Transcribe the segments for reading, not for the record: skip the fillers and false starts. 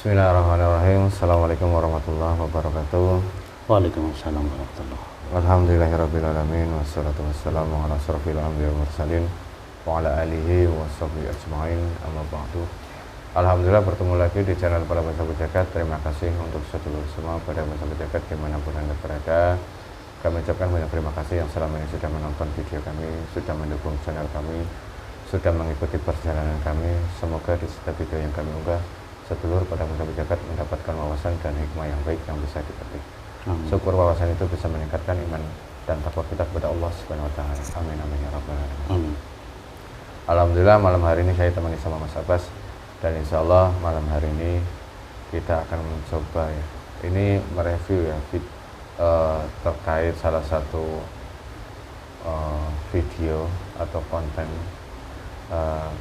Bismillahirrahmanirrahim. Assalamualaikum warahmatullahi wabarakatuh. Waalaikumsalam warahmatullahi wabarakatuh. Alhamdulillahirrabbilalamin. Wassalatu wassalamu ala asrofil anbiya wal mursalin wa ala alihi wa sahbihi ajma'in, amma ba'du. Alhamdulillah bertemu lagi di channel Para Sahabat Jagat. Terima kasih untuk sedulur semua pada sahabat jagat dimanapun Anda berada. Kami ucapkan banyak terima kasih yang selama ini sudah menonton video kami, sudah mendukung channel kami, sudah mengikuti perjalanan kami. Semoga di setiap video yang kami unggah, sedulur pada sahabat jagat mendapatkan wawasan dan hikmah yang baik yang bisa dipetik. Syukur wawasan itu bisa meningkatkan iman dan takwa kita kepada Allah Subhanahu wa taala. Amin amin ya rabbal alamin. Alhamdulillah malam hari ini saya temani sama Mas Abbas, dan insya Allah malam hari ini kita akan mencoba ya, ini mereview ya terkait salah satu video atau konten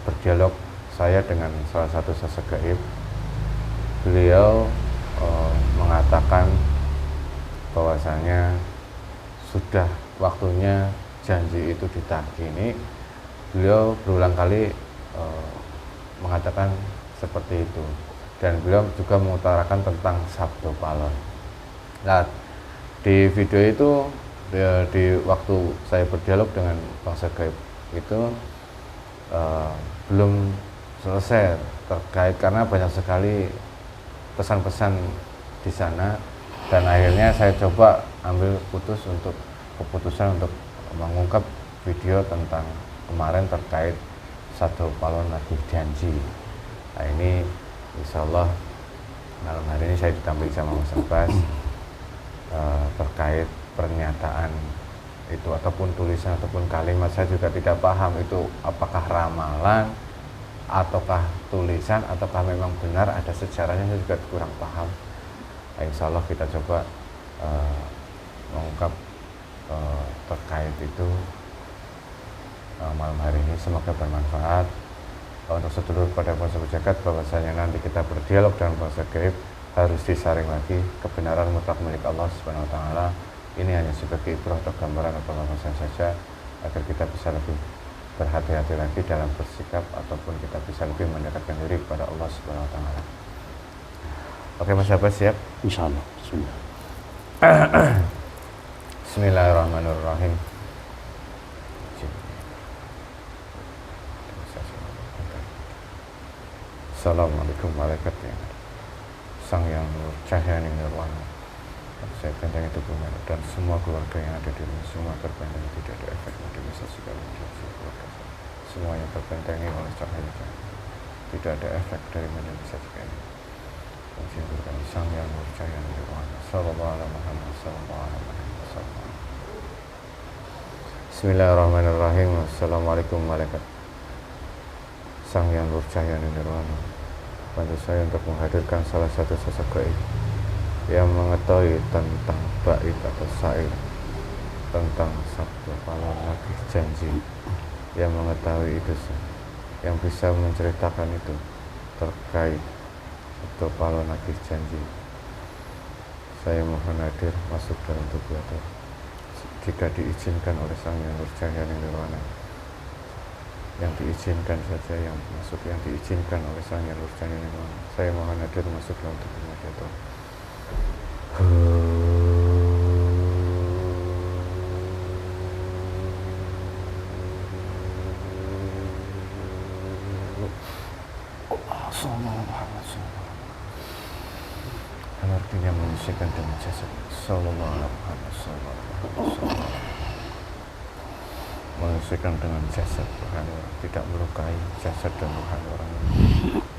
berdialog saya dengan salah satu sosok gaib. Beliau mengatakan bahwasanya sudah waktunya janji itu ditagih. Ini beliau berulang kali mengatakan seperti itu, dan beliau juga mengutarakan tentang Sabdo Palon. Nah, di video itu di waktu saya berdialog dengan bangsa gaib itu belum selesai terkait, karena banyak sekali pesan-pesan di sana, dan akhirnya saya coba ambil keputusan untuk mengungkap video tentang kemarin terkait Sabdo Palon Nagih Janji. Nah, ini insya Allah malam hari ini saya ditampilkan sama Mas Abbas terkait pernyataan itu ataupun tulisan ataupun kalimat. Saya juga tidak paham itu apakah ramalan ataukah tulisan ataukah memang benar ada sejarahnya, saya juga kurang paham. Nah, insya Allah kita coba mengungkap terkait itu malam hari ini. Semoga bermanfaat untuk sedulur pada bangsa jagat, bahwasanya nanti kita berdialog dengan bangsa gaib harus disaring lagi kebenaran mutlak milik Allah Subhanahu wa taala. Ini hanya sebagai ibrah atau gambaran atau wawasan saja, agar kita bisa lebih berhati-hati lagi dalam bersikap ataupun kita bisa lebih mendekatkan diri kepada Allah Subhanahu wa taala. Oke Mas Abbas, siap? Insyaallah. Bismillah. Bismillahirrahmanirrahim. Assalamualaikum warahmatullahi wabarakatuh. Sang yang nur cahaya nirwana, saya bentengi tubuhnya dan semua keluarga yang ada di rumah, semua terbentengi, tidak ada efek mobilisasi kalau keluarga semuanya terbentengi oleh cahaya, tidak ada efek dari mobilisasi ini. Menjadikan sang yang nur cahaya nirwana, sallallahu alaihi Muhammad, sallallahu alaihi wasallam. Bismillahirrahmanirrahim. Assalamualaikum warahmatullahi wabarakatuh. Sang yang nur cahaya nirwana, bantu saya untuk menghadirkan salah satu sosok gaib yang mengetahui tentang bait atau syair tentang Sabdo Palon Nagih Janji, yang mengetahui itu, yang bisa menceritakan itu terkait Sabdo Palon Nagih Janji. Saya mohon hadir masuk dalam tubuh atau jika diizinkan oleh Sang Yang Nur Cahaya Nirwana, yang diizinkan saja yang masuk, yang diizinkan oleh Sang Yang Nur Cahaya Nirwana. Saya mohon hadir masuk dalam tubuhnya atau artinya menyisakan dengan jasad sallallahu alaihi wasallam, menyisakan dengan jasad rohani orang, tidak melukai jasad dan rohani orang.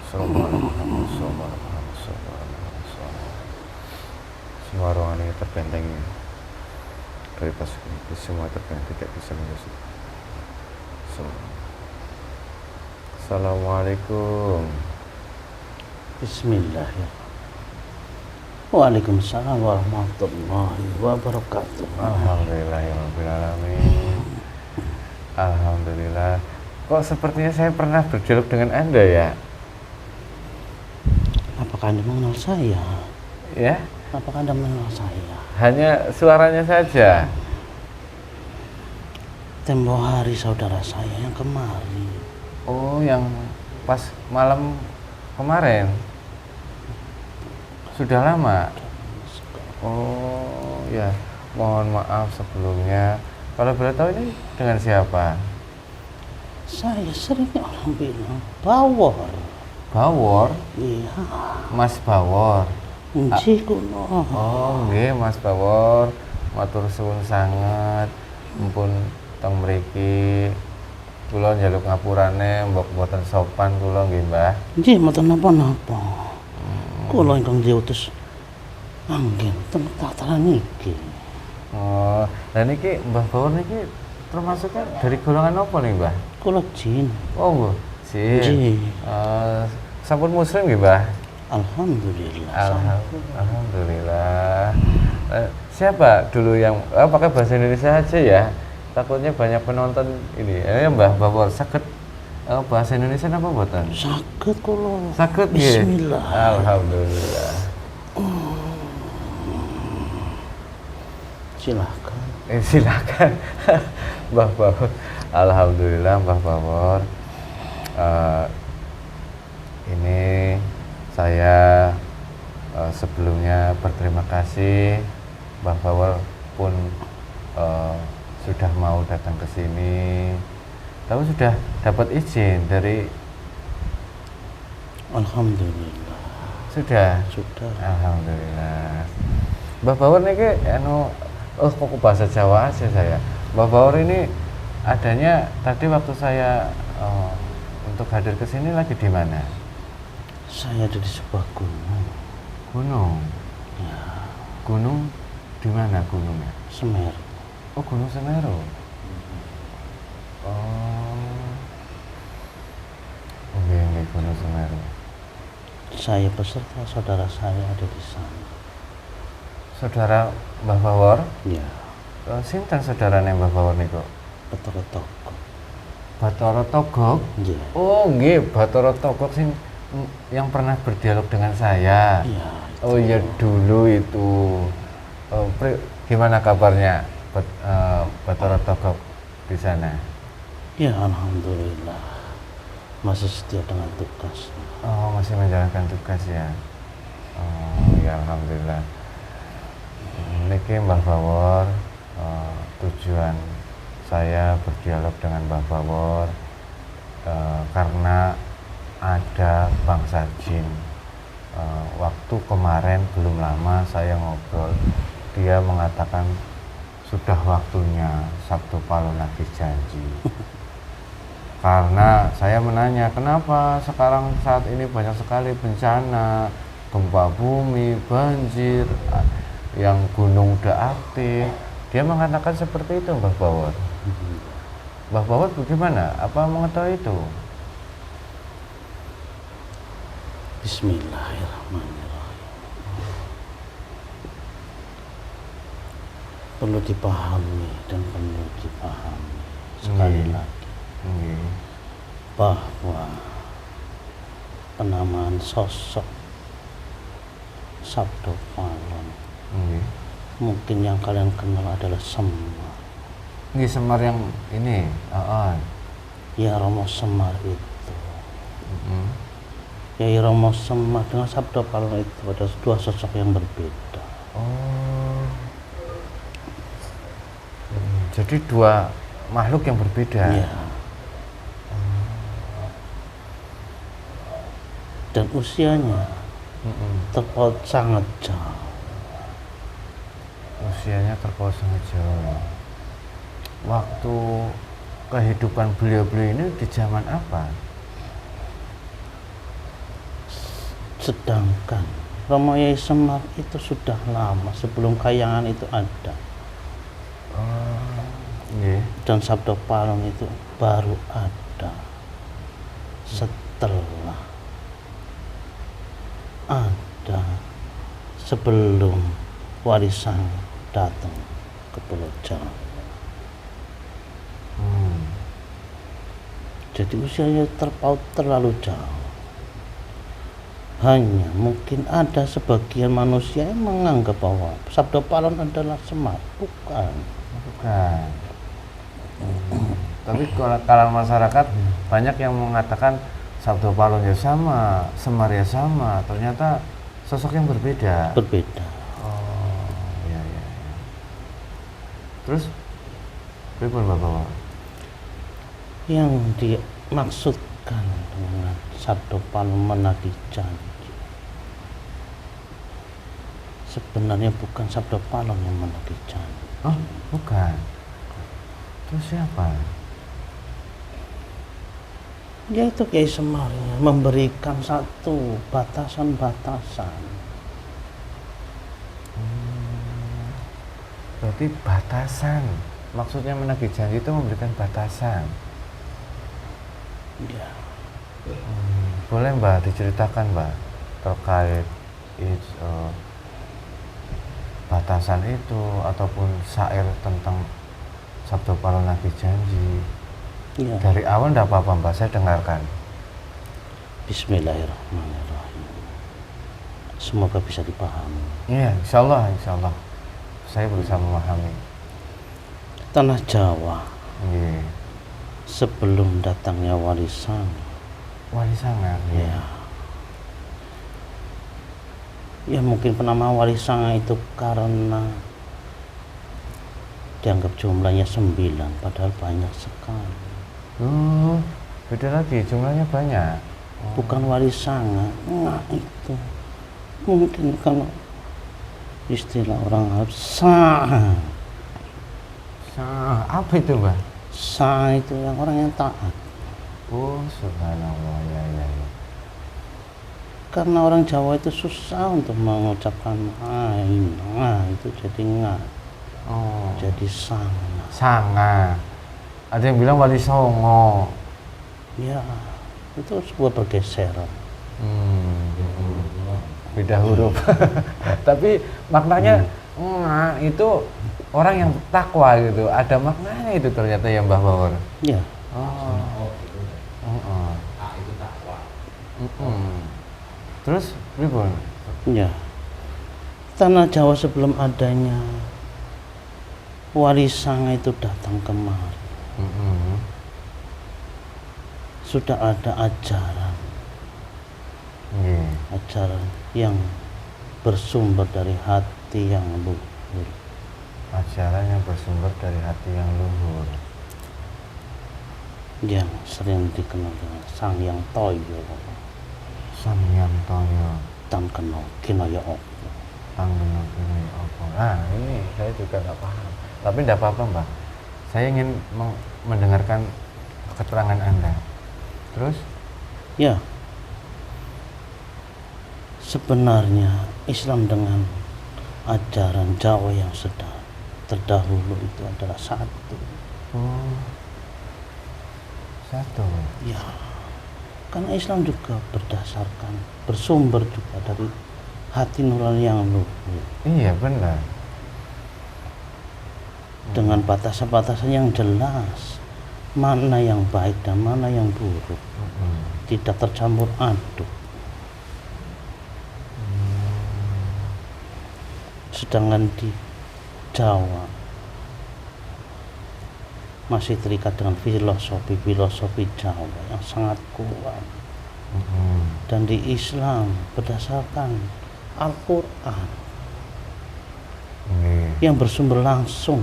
Sallallahu alaihi wasallam. Semua ruangan ini terbentengi dari pasukan itu, semua terbentengi, tidak bisa menyusup. Assalamualaikum. Bismillahirrahmanirrahim. Waalaikumsalam warahmatullahi wabarakatuh. Alhamdulillahirrahmanirrahim. Alhamdulillah. Kok sepertinya saya pernah berdialog dengan Anda ya? Apakah Anda mengenal saya? Ya? Apakah Anda mengenal saya? Hanya suaranya saja. Tempo hari saudara saya yang kemarin. Oh, yang pas malam kemarin. Sudah lama? Oh ya, mohon maaf sebelumnya. Kalau boleh tahu ini dengan siapa? Saya sering orang bilang Bawor. Bawor? Iya, Mas Bawor. Nji kuno. Oh nggih Mas Bawor, matur suwun sanget. Mumpun teng mriki kula njaluk ngapurane mbok boten sopan kula nggih Mbah. Nji mboten napa-napa. Kula ingkang diutus anggen teng tataran iki. Oh, dan niki Mbah Bawor niki termasuknya dari golongan apa nih Mbah? Kula jin. Oh nggih, jin. Jin. Sampun muslim nggih Mbah? Alhamdulillah. Alhamdulillah. Siapa dulu yang pakai bahasa Indonesia aja ya? Takutnya banyak penonton ini. Mbah Bawor saged bahasa Indonesia apa mboten? Saged kula. Saged nggih. Bismillah. Alhamdulillah. Silakan. Silakan. Mbah Bawor. Alhamdulillah Mbah Bawor. Ini saya sebelumnya berterima kasih Mbah Bawor pun sudah mau datang ke sini. Tahu sudah dapat izin dari Alhamdulillah. sudah. Alhamdulillah. Mbah Bawor niki kok bahasa Jawa aja saya. Mbah Bawor ini adanya tadi waktu saya untuk hadir ke sini lagi di mana? Saya ada di sebuah gunung. Gunung. Ya, Gunung di mana gunungnya? Semeru. Oh, Gunung Semeru. Oh. Oke, Gunung Semeru. Saya beserta saudara saya ada di sana. Saudara Mbah Bawor? Ya, Sinten saudarane Mbah Bawor niku? Bathara Togog. Bathara Togog. Ya. Oh, nggih, Bathara Togog sing yang pernah berdialog dengan saya. Iya. Oh iya dulu itu. Gimana kabarnya Bathara Togog di sana? Ya, alhamdulillah. Masih setia dengan tugas. Oh, masih menjalankan tugas ya. Oh, ya alhamdulillah. Niki Mbah Bawor, tujuan saya berdialog dengan Mbah Bawor karena ada bangsa jin. Waktu kemarin belum lama saya ngobrol, dia mengatakan sudah waktunya Sabtu Palon lagi janji. Karena saya menanya kenapa sekarang saat ini banyak sekali bencana, gempa bumi, banjir, yang gunung udah aktif. Dia mengatakan seperti itu Mbah Bawor. Mbah Bawor bagaimana? Apa mengetahui itu? Bismillahirrahmanirrahim. Perlu dipahami dan perlu dipahami sekali lagi bahwa penamaan sosok Sabdo Palon mungkin yang kalian kenal adalah Semar. Ini Semar yang ini, Ya Romo Semar itu. Yai Romo Semar dengan Sabdo Palon itu ada dua sosok yang berbeda. Oh. Jadi dua makhluk yang berbeda. Ya. Dan usianya terpaut sangat jauh. Usianya terpaut sangat jauh. Waktu kehidupan beliau-beliau ini di zaman apa? Sedangkan Romo Yai Semar itu sudah lama sebelum Kayangan itu ada. Oh, iya. Dan Sabdo Palon itu baru ada setelah ada sebelum warisan datang ke Pulau Jawa. Jadi usianya terpaut terlalu jauh. Hanya mungkin ada sebagian manusia yang menganggap bahwa Sabdo Palon adalah Semar. Bukan. Tapi kalau masyarakat banyak yang mengatakan Sabdo Palon ya sama, Semar ya sama. Ternyata sosok yang berbeda. berbeda. Oh, iya. Terus, pripun Bapak? Yang dimaksudkan dengan sabda paling menagih janji sebenarnya bukan sabda paling yang menagih janji. Oh, bukan. Terus siapa? Yaitu Kiai Semar memberikan satu batasan-batasan. Berarti batasan. Maksudnya menagih janji itu memberikan batasan. Ya, Boleh Mbak diceritakan Mbak terkait batasan itu ataupun syair tentang sabda paling nagih janji. ya. Dari awal enggak apa-apa Mbak, saya dengarkan. Bismillahirrahmanirrahim. Semoga bisa dipahami. Iya, insya Allah saya berusaha memahami. Tanah Jawa Iya. sebelum datangnya Wali Sang, Wali Sanga. ya, ya mungkin penama Wali Sang itu karena dianggap jumlahnya 9, padahal banyak sekali. Beda lagi, jumlahnya banyak. Bukan Wali Sanga, nah itu mungkin kalau istilah orang Arab Apa itu Mbak? sa itu yang orang yang taat. Oh, subhanallah, ya. Karena orang Jawa itu susah untuk mengucapkan ain, itu jadi nga, Oh, jadi sanga. Sanga. Ada yang bilang Wali Songo. Ya, itu sebuah pergeseran. Beda huruf. Tapi maknanya itu orang yang takwa gitu. Ada maknanya itu ternyata ya Mbah Bawor. Ya, Itu takwa. Terus ribon. ya. Tanah Jawa sebelum adanya Wali Sanga itu datang kemari. Sudah ada ajaran ajaran yang bersumber dari hati yang luhur. Ajaran yang bersumber dari hati yang luhur. Yang sering dikenal dengan Sang Yang Toyo Samyan Toyo. dan kenal Kinaya Opo. Tanggungan ini apa? Nah, ini saya juga nggak paham. Tapi tidak apa-apa Mbak. Saya ingin mendengarkan keterangan Anda. Terus? Ya, sebenarnya Islam dengan ajaran Jawa yang sudah terdahulu itu adalah satu. Oh, satu. Ya, karena Islam juga bersumber juga dari hati nurani yang luhur. Iya benar. Dengan batasan-batasan yang jelas, mana yang baik dan mana yang buruk, tidak tercampur aduk. Sedangkan di Jawa masih terikat dengan filosofi Jawa yang sangat kuat. Dan di Islam berdasarkan Al-Quran yang bersumber langsung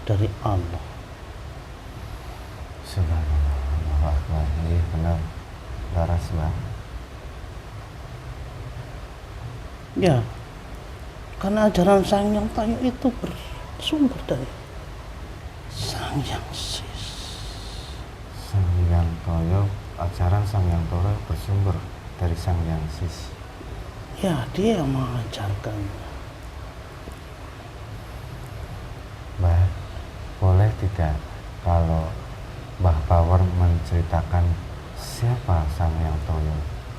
dari Allah. Subhanallah. Ini benar laras Mbak. Ya, karena ajaran Sang Yang Toyo itu bersumber dari Sang Yang Sis. Sang Yang Toyo, ajaran Sang Yang Toyo bersumber dari Sang Yang Sis. Ya, dia yang mengajarkan. Mbak, boleh tidak kalau Mbah Bawor menceritakan siapa Sang Yang Toyo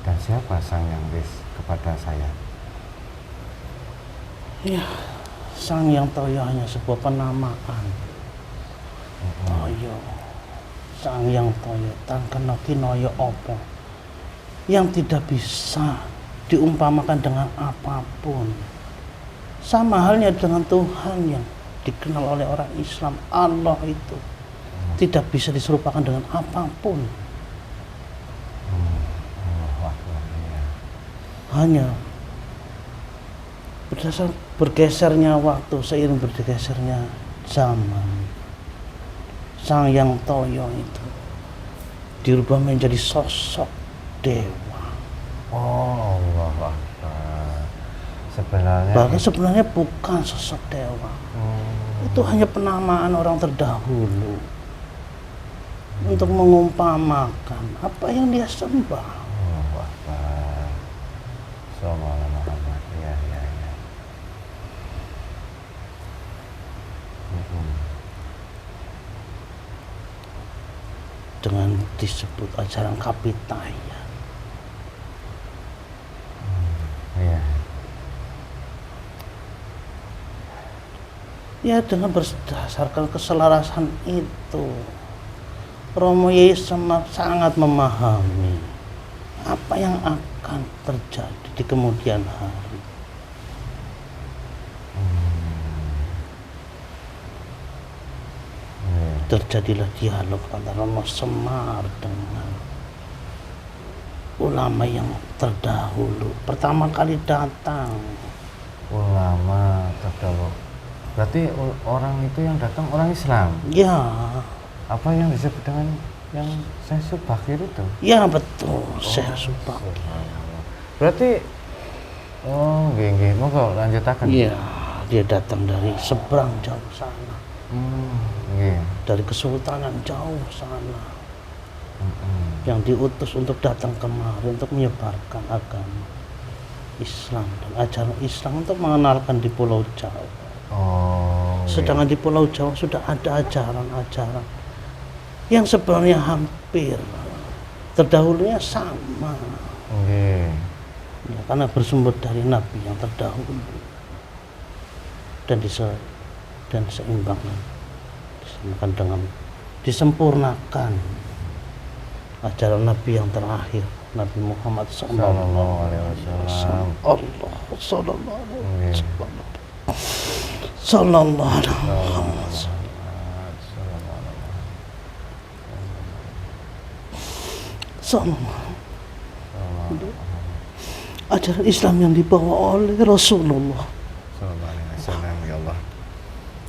dan siapa Sang Yang Sis kepada saya? Ya, Sang Yang Toyo hanya sebuah penamaan. Toyo, Sang Yang Toyo, tan kena kinaya apa yang tidak bisa diumpamakan dengan apapun. Sama halnya dengan Tuhan yang dikenal oleh orang Islam, Allah itu tidak bisa diserupakan dengan apapun. Iya. Hanya berdasar bergesernya waktu, seiring bergesernya zaman, Sang Hyang Toyo itu dirubah menjadi sosok dewa. Oh, Allah Akbar. Sebenarnya Bahkan sebenarnya bukan sosok dewa. Itu hanya penamaan orang terdahulu untuk mengumpamakan apa yang dia sembah. Allah Akbar. Sallallahu Muhammad. Ya, ya, ya. Dengan disebut ajaran Kapitaya. Iya. Ya, dengan berdasarkan keselarasan itu, Romo Yai sangat memahami apa yang akan terjadi di kemudian hari. Terjadilah dialog antara Romo Semar dengan ulama yang terdahulu, pertama kali datang. Ulama terdahulu. Berarti orang itu yang datang orang Islam. Ya, Apa yang disebut dengan yang Syekh Subakir itu? ya betul, Syekh Subak. Berarti nggih, monggo lanjutaken. Iya, dia datang dari seberang jauh sana, Nggih. dari kesultanan jauh sana, yang diutus untuk datang kemari untuk menyebarkan agama Islam dan ajaran Islam untuk mengenalkan di Pulau Jawa. Oh. Sedangkan di Pulau Jawa sudah ada ajaran-ajaran yang sebenarnya hampir terdahulunya sama. Nggih. Ya, karena bersumber dari Nabi yang terdahulu dan seimbangkan dengan disempurnakan ajaran Nabi yang terakhir, Nabi Muhammad Sallallahu alaihi wasallam. Allah sallallahu alaihi Nggih. wasallam. Sallallahu alaihi wasallam. Sallallahu. Ajaran Islam yang dibawa oleh Rasulullah Sallallahu alaihi wasallam, ya Allah.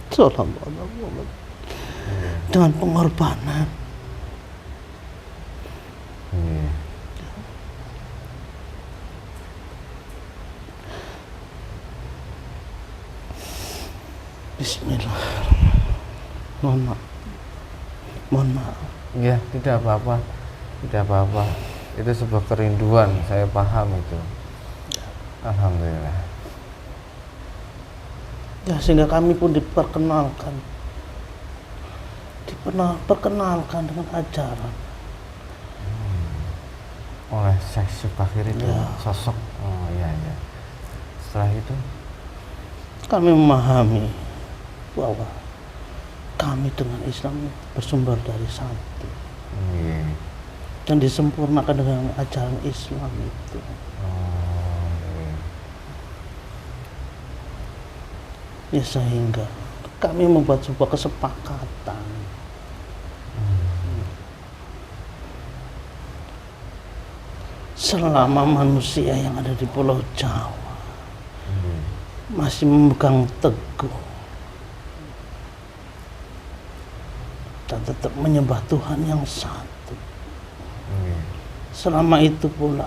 sallallahu alaihi wasallam dengan pengorbanan. Nggih. Bismillah. Mohon maaf. Mohon maaf. Ya, tidak apa-apa. Tidak apa-apa. Itu sebuah kerinduan, saya paham itu. Alhamdulillah. Ya, sehingga kami pun diperkenalkan dengan ajaran. Oleh Syekh Subakir itu Ya. sosok. Oh iya, iya. Setelah itu Kami memahami bahwa kami dengan Islam bersumber dari satu nggih. dan disempurnakan dengan ajaran Islam itu. Oh, nggih. Ya, sehingga kami membuat sebuah kesepakatan selama manusia yang ada di Pulau Jawa Nggih. masih memegang teguh dan tetap menyembah Tuhan yang satu, Nggih. selama itu pula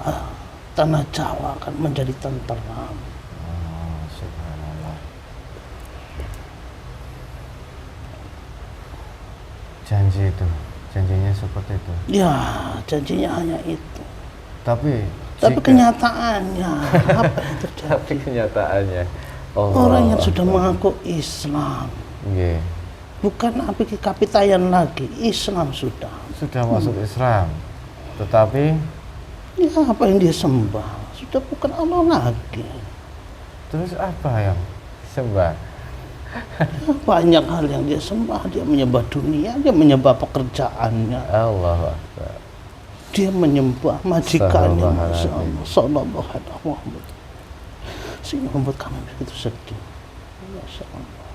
tanah Jawa akan menjadi tenteram. Oh, subhanallah. Janjinya seperti itu. Ya, janjinya hanya itu. Tapi Kenyataannya apa yang terjadi? tapi kenyataannya Orang yang sudah mengaku Islam, nggih, bukan Kapitayan lagi, Islam sudah. masuk Islam. Tetapi Ya, apa yang dia sembah sudah bukan Allah lagi. terus apa yang sembah? Ya, banyak hal yang dia sembah. Dia menyembah dunia, dia menyembah pekerjaannya, Allah Akbar. dia menyembah majikannya. Sallallahu Masya Allah, sallallahu alaihi Muhammad. Sehingga membuat kami begitu sedih. Masya Allah.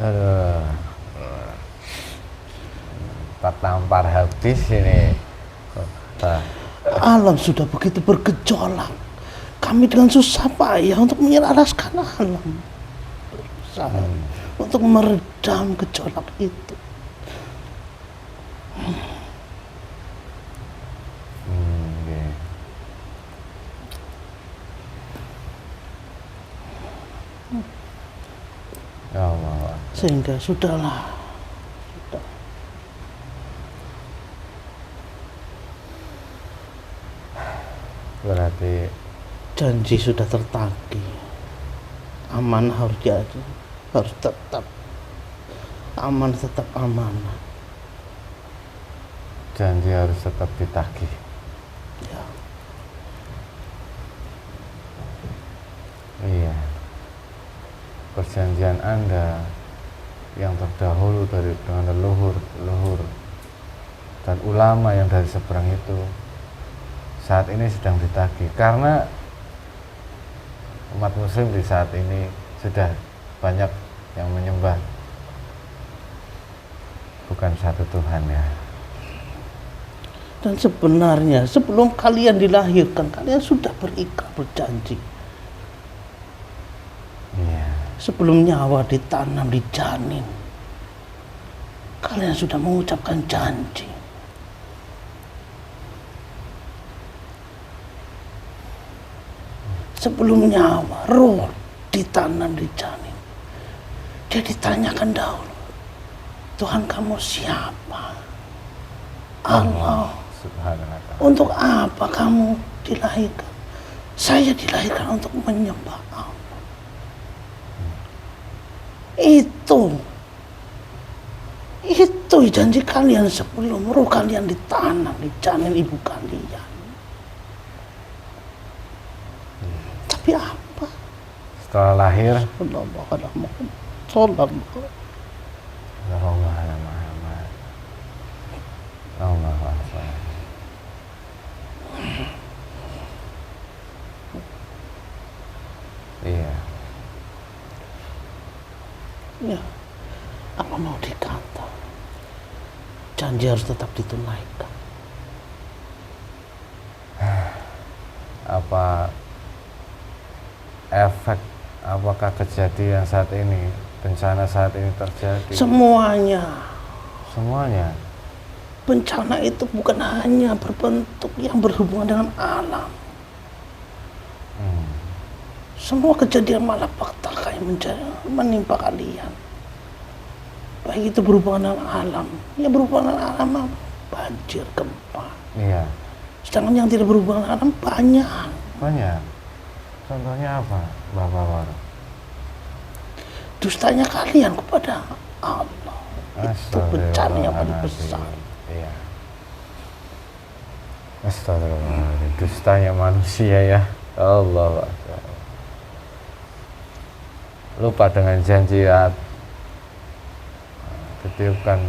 Aduh. Tak tampar habis ini. Nah, Alam sudah begitu bergejolak. kami dengan susah payah untuk menyelaraskan alam, berusaha untuk meredam gejolak itu. Nggih. Ya Allah. Sehingga sudahlah, sudah. Berarti Janji sudah tertagih, amanah harus jadi, harus tetap aman, tetap amanah. janji harus tetap ditagih. Ya, Iya. Perjanjian Anda yang terdahulu dengan leluhur dan ulama yang dari seberang itu saat ini sedang ditagih, karena umat muslim di saat ini sudah banyak yang menyembah bukan satu Tuhan ya. dan sebenarnya sebelum kalian dilahirkan, kalian sudah berikrar, berjanji. Iya. Sebelum nyawa ditanam di janin, kalian sudah mengucapkan janji. Sebelum nyawa, roh ditanam di janin, dia ditanyakan dahulu, Tuhan kamu siapa? Allah. Subhanahu wa ta'ala. Untuk apa kamu dilahirkan? Saya dilahirkan untuk menyembah Allah. Itu janji kalian sebelum roh kalian ditanam di janin ibu kalian. Tapi apa? Setelah lahir, Sallallahu alaihi Muhammad. Sallallahu. Allah Muhammad. Allahu Akbar. Iya. Ya, apa mau dikata? Janji harus tetap ditunaikan. Apa efek, apakah kejadian saat ini, bencana saat ini terjadi? Semuanya. Bencana itu bukan hanya berbentuk yang berhubungan dengan alam. Semua kejadian malapetaka yang menimpa kalian, baik itu berhubungan dengan alam, ya berhubungan dengan alam apa? Banjir, gempa. Iya. Sedangkan yang tidak berhubungan dengan alam banyak. Contohnya apa, Bapak Waro? Dustanya kalian kepada Allah, itu bencana yang paling besar. Iya. Astagfirullahaladzim, dustanya manusia ya. Allah Akbar. Lupa dengan janji ya, ditiupkan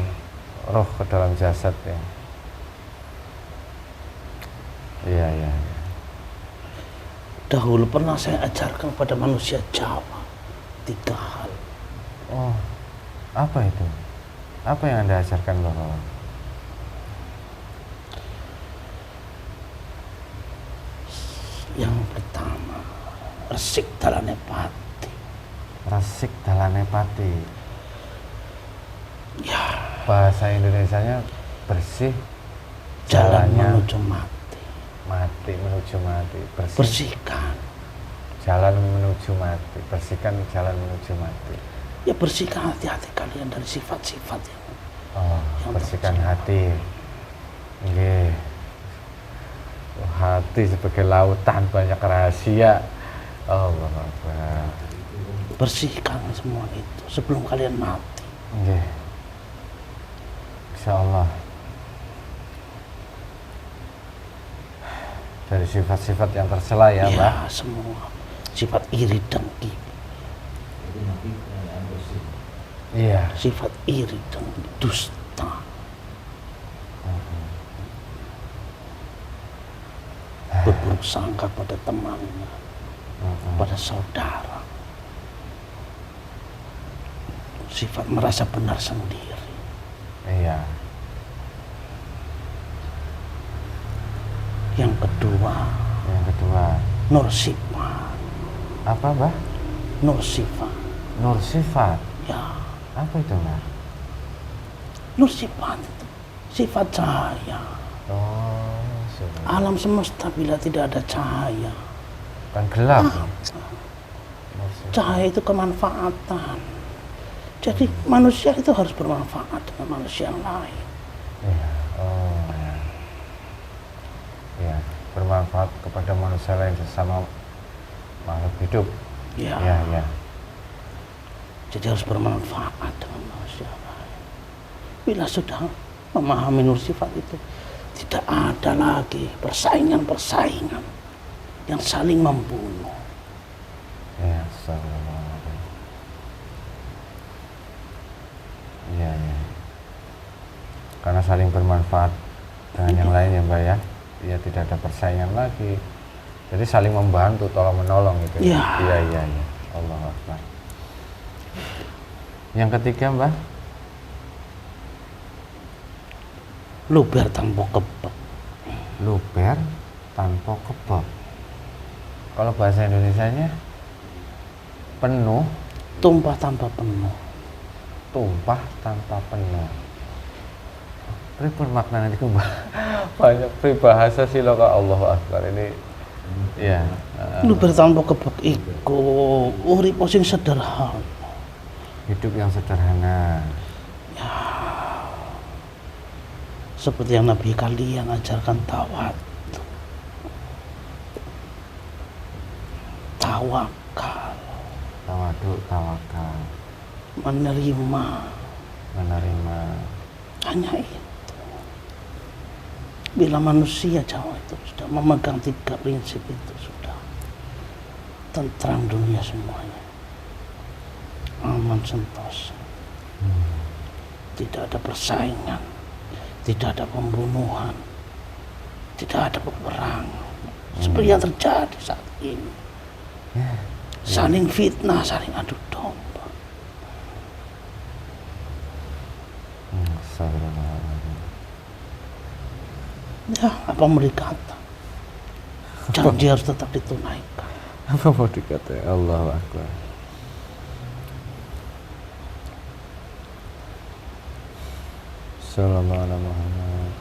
roh ke dalam jasadnya. Iya. Dahulu pernah saya ajarkan kepada manusia Jawa 3 hal. Oh, apa itu? Apa yang Anda ajarkan, Bapak? Yang pertama, resik dalane pati. Resik dalane pati. Ya, Bahasa Indonesianya bersih, jalan jalannya menuju mati. mati menuju mati. Bersihkan. Jalan menuju mati. Bersihkan jalan menuju mati. Ya, bersihkan hati-hati kalian dari sifat-sifat yang Bersihkan hati. Nggih. Hati sebagai lautan banyak rahasia. Allah Akbar. bersihkan semua itu sebelum kalian mati. Nggih. Insyaallah. Dari sifat-sifat yang tercela ya, Ya, Mbak. semua sifat iri dengki, Iya. sifat iri dengki, dusta, berburuk sangka pada temannya, pada saudara, sifat merasa benar sendiri. Iya. Yang kedua, Yang kedua, nursipa, Apa Mbah? Nur sifat. Nur sifat. Ya, Apa itu Mbah? nur sifat itu sifat cahaya. Oh, sifat. Alam semesta bila tidak ada cahaya, Kan gelap. Nur sifat. cahaya itu kemanfaatan. Jadi manusia itu harus bermanfaat dengan manusia yang lain. Iya. Oh, ya. Ya, bermanfaat kepada manusia lain sesama makhluk hidup. Ya, Ya, ya. jadi harus bermanfaat dengan manusia lain. Bila sudah memahami nur sifat itu, tidak ada lagi persaingan-persaingan yang saling membunuh. Ya, sallallahu. Iya, ya. Karena saling bermanfaat dengan yang lain ya Mbak ya. Ya tidak ada persaingan lagi. Jadi saling membantu, tolong menolong gitu. Ya. Iya, iya, iya. Allahu Akbar. Yang ketiga Mbak, Luber tanpa kebek. luber tanpa kebab. Kalau bahasa Indonesianya penuh, Tumpah tanpa penuh. tumpah tanpa penuh. Pripun maknanya itu Mbak? Banyak peribahasa sih loh Kak. Allahu Akbar ini. Ya. Luber tanpa kebek iku urip sing sederhana. Hidup yang sederhana. Seperti yang Nabi kalian ajarkan tawadu, tawakal, Tawadu, tawakal, menerima. menerima. Hanya itu. Bila manusia Jawa itu sudah memegang 3 prinsip itu, sudah tentram dunia semuanya, aman sentosa, tidak ada persaingan, tidak ada pembunuhan, tidak ada peperangan seperti yang terjadi saat ini. Saling fitnah, saling adu domba. Astagfirullahaladzim. Ya, apa mau dikata? Janji harus tetap ditunaikan. Apa mau dikata? Allahu Akbar. Sallallahu alaihi Muhammad.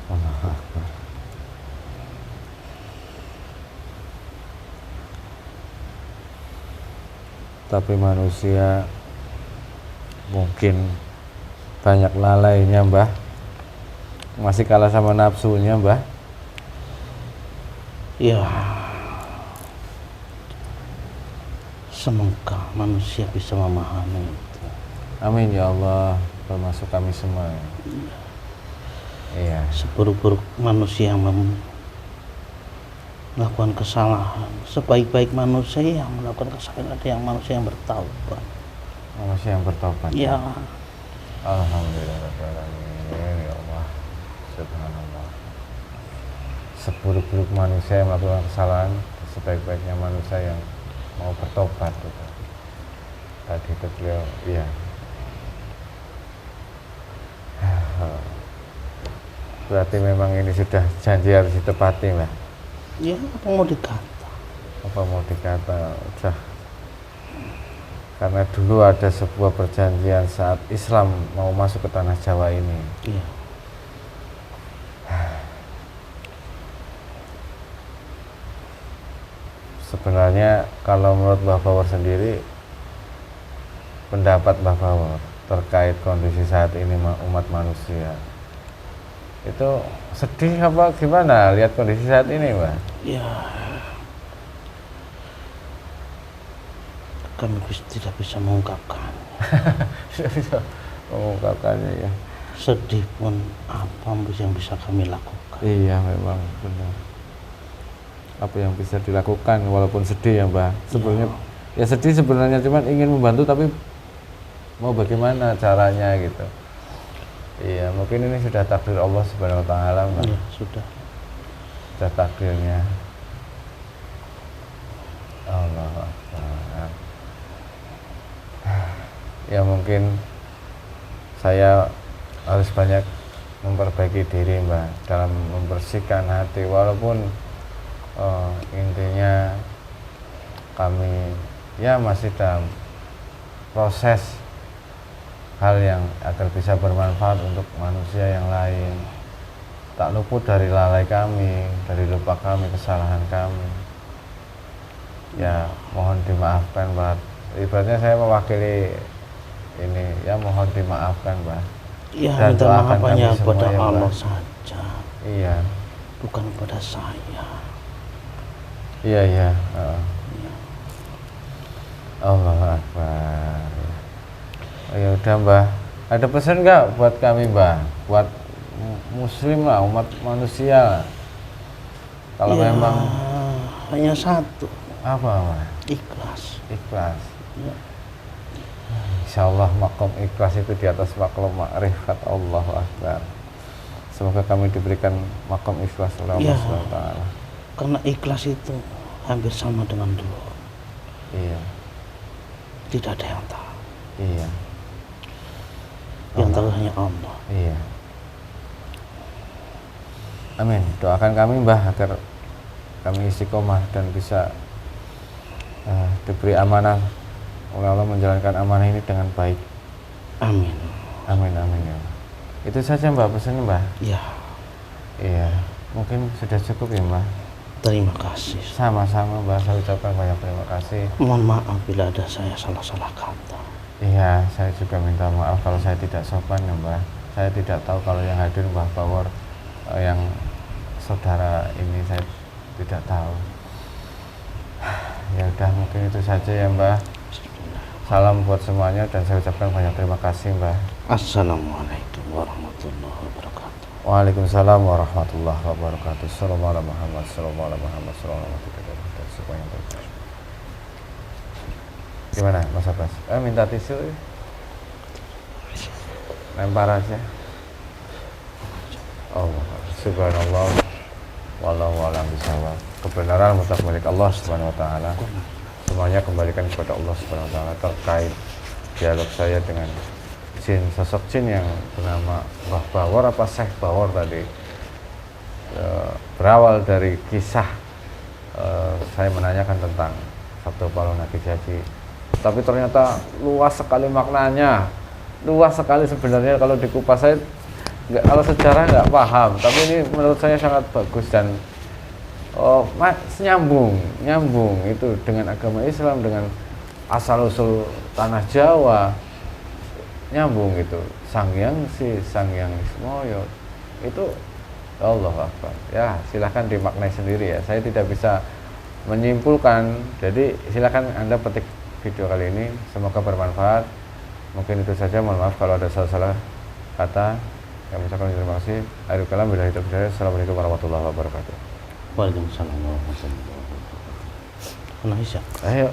Allahu Akbar. Tapi manusia mungkin banyak lalainya Mbah, masih kalah sama nafsunya Mbah. Ya, semoga manusia bisa memahami itu. Amin ya Allah, termasuk kami semua. Iya. Seburuk-buruk manusia yang melakukan kesalahan, sebaik-baik manusia yang melakukan kesalahan ada yang manusia yang bertaubat. Manusia yang bertobat. Ya, Alhamdulillahirrahmanirrahim. Ya Allah, subhanallah. Seburuk-buruk manusia yang melakukan kesalahan, sebaik-baiknya manusia yang mau bertobat. Gitu. Tadi itu beliau, iya. Berarti memang ini sudah janji harus ditepati Mbak. ya apa mau dikata? Apa mau dikata, udah. Karena dulu ada sebuah perjanjian saat Islam mau masuk ke tanah Jawa ini. Iya. Sebenarnya kalau menurut Mbah Bawor sendiri, pendapat Mbah Bawor terkait kondisi saat ini umat manusia, itu sedih apa gimana lihat kondisi saat ini Mbah? Ya, kami tidak bisa mengungkapkan. Tidak bisa mengungkapkannya ya. Sedih pun apa yang bisa kami lakukan. Iya memang benar. Apa yang bisa dilakukan walaupun sedih ya Mbah. Sebenarnya ya sedih sebenarnya, cuman ingin membantu tapi mau bagaimana caranya gitu. Iya, mungkin ini sudah takdir Allah Subhanahu wa taala Mbah. Ya, sudah. Sudah takdirnya. Allah Akbar. Ya mungkin saya harus banyak memperbaiki diri Mbah, dalam membersihkan hati, walaupun intinya kami ya masih dalam proses hal yang agar bisa bermanfaat untuk manusia yang lain. Tak luput dari lalai kami, dari lupa kami, kesalahan kami. Ya mohon dimaafkan Mbah. Ibaratnya saya mewakili ini, ya mohon dimaafkan Mbah. Ya, Dan minta doakan maaf hanya kami semua kepada ya, Allah Mbah. saja, Iya, bukan kepada saya. iya, iya. Ya. Allahu Akbar. Oh, ya udah Mbah. Ada pesan nggak buat kami Mbah? Buat muslim lah, umat manusia lah. Kalau Ya, memang hanya satu, apa Mbah? ikhlas. Ikhlas. Ya. Insya Allah makom ikhlas itu di atas makom ma'rifat. Allahu Akbar. Semoga kami diberikan makom ikhlas oleh Allah Ya. SWT. Karena ikhlas itu hampir sama dengan dulu. Iya, Tidak ada yang tahu. iya, Yang tahu hanya Allah. iya. Amin. Doakan kami Mbah agar kami istiqomah dan bisa diberi amanah oleh Allah, menjalankan amanah ini dengan baik. Amin. Amin, amin ya Allah. Itu saja Mbah pesannya Mbah. Ya, Iya, mungkin sudah cukup ya Mbah. terima kasih. Sama-sama Mbah, saya ucapkan banyak terima kasih. Mohon maaf bila ada saya salah-salah kata. Iya, saya juga minta maaf kalau saya tidak sopan ya Mbah. Saya tidak tahu kalau yang hadir Mbah Bawor, yang saudara ini saya tidak tahu. Ya udah, mungkin itu saja ya Mbah. Salam buat semuanya dan saya ucapkan banyak terima kasih Mbah. Assalamualaikum warahmatullahi wabarakatuh. Waalaikumsalam warahmatullahi wabarakatuh. Sallallahu alaihi Muhammad, sallallahu alaihi Muhammad, sallallahu alaihi Muhammad. Gimana Mas Abbas? Minta tisu ya? Lempar aja. Allah subhanallah, wallahu a'lam bishawab. Kebenaran mutlak milik Allah subhanahu wa ta'ala. Semuanya kembalikan kepada Allah subhanahu wa ta'ala. Terkait dialog saya dengan jin, sosok jin yang bernama Mbah Bawor apa Syekh Bawor tadi, berawal dari kisah saya menanyakan tentang Sabtu Palu Nagi Jaji, tapi ternyata luas sekali maknanya, luas sekali sebenarnya. Kalau dikupas saya kalau sejarah nggak paham, tapi ini menurut saya sangat bagus dan nyambung itu dengan agama Islam, dengan asal usul tanah Jawa, nyambung gitu. Sang Hyang Ismoyo itu Allah Akbar. Ya silahkan dimaknai sendiri ya, saya tidak bisa menyimpulkan. Jadi silahkan Anda petik video kali ini, semoga bermanfaat. Mungkin itu saja, mohon maaf kalau ada salah-salah kata. Kami ucapkan terima kasih. Akhirul kalam, billahi taufiq hidayah. Assalamualaikum warahmatullahi wabarakatuh. Waalaikumsalam warahmatullahi wabarakatuh. Ayo.